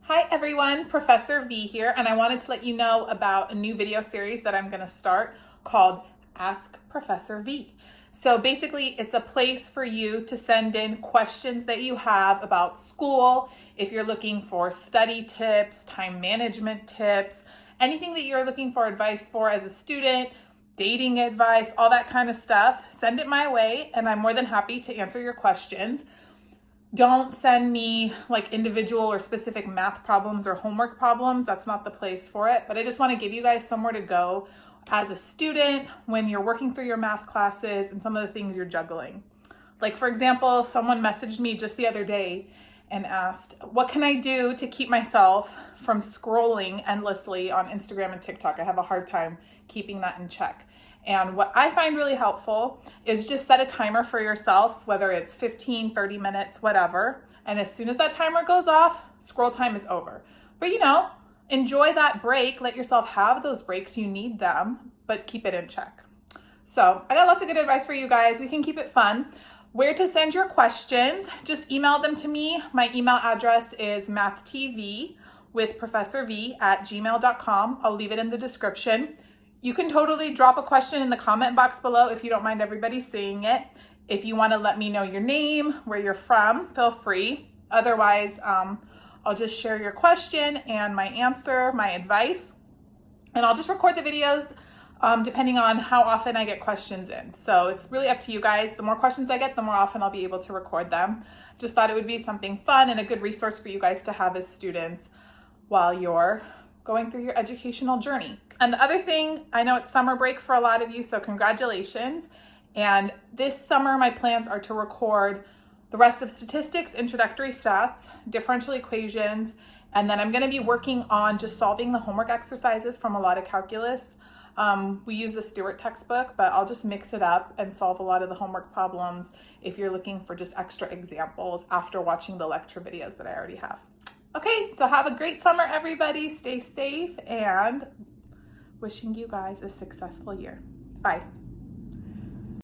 Hi everyone, Professor V here, and I wanted to let you know about a new video series that I'm going to start called Ask Professor V. So basically, it's a place for you to send in questions that you have about school, if you're looking for study tips, time management tips, anything that you're looking for advice for as a student, dating advice, all that kind of stuff. Send it my way, and I'm more than happy to answer your questions. Don't send me like individual or specific math problems or homework problems. That's not the place for it. But I just want to give you guys somewhere to go as a student when you're working through your math classes and some of the things you're juggling. Like, for example, someone messaged me just the other day and asked, what can I do to keep myself from scrolling endlessly on Instagram and TikTok? I have a hard time keeping that in check. And what I find really helpful is just set a timer for yourself, whether it's 15, 30 minutes, whatever. And as soon as that timer goes off, scroll time is over. But enjoy that break. Let yourself have those breaks. You need them, but keep it in check. So I got lots of good advice for you guys. We can keep it fun. Where to send your questions, just email them to me. My email address is mathwithprofessorv@gmail.com. I'll leave it in the description. You can totally drop a question in the comment box below if you don't mind everybody seeing it. If you want to let me know your name, where you're from, feel free. Otherwise, I'll just share your question and my answer, my advice, and I'll just record the videos depending on how often I get questions in. So it's really up to you guys. The more questions I get, the more often I'll be able to record them. Just thought it would be something fun and a good resource for you guys to have as students while you're going through your educational journey. And the other thing, I know it's summer break for a lot of you, so congratulations. And this summer, my plans are to record the rest of statistics, introductory stats, differential equations, and then I'm going to be working on just solving the homework exercises from a lot of calculus. We use the Stewart textbook, but I'll just mix it up and solve a lot of the homework problems if you're looking for just extra examples after watching the lecture videos that I already have. Okay, so have a great summer, everybody. Stay safe, and wishing you guys a successful year. Bye.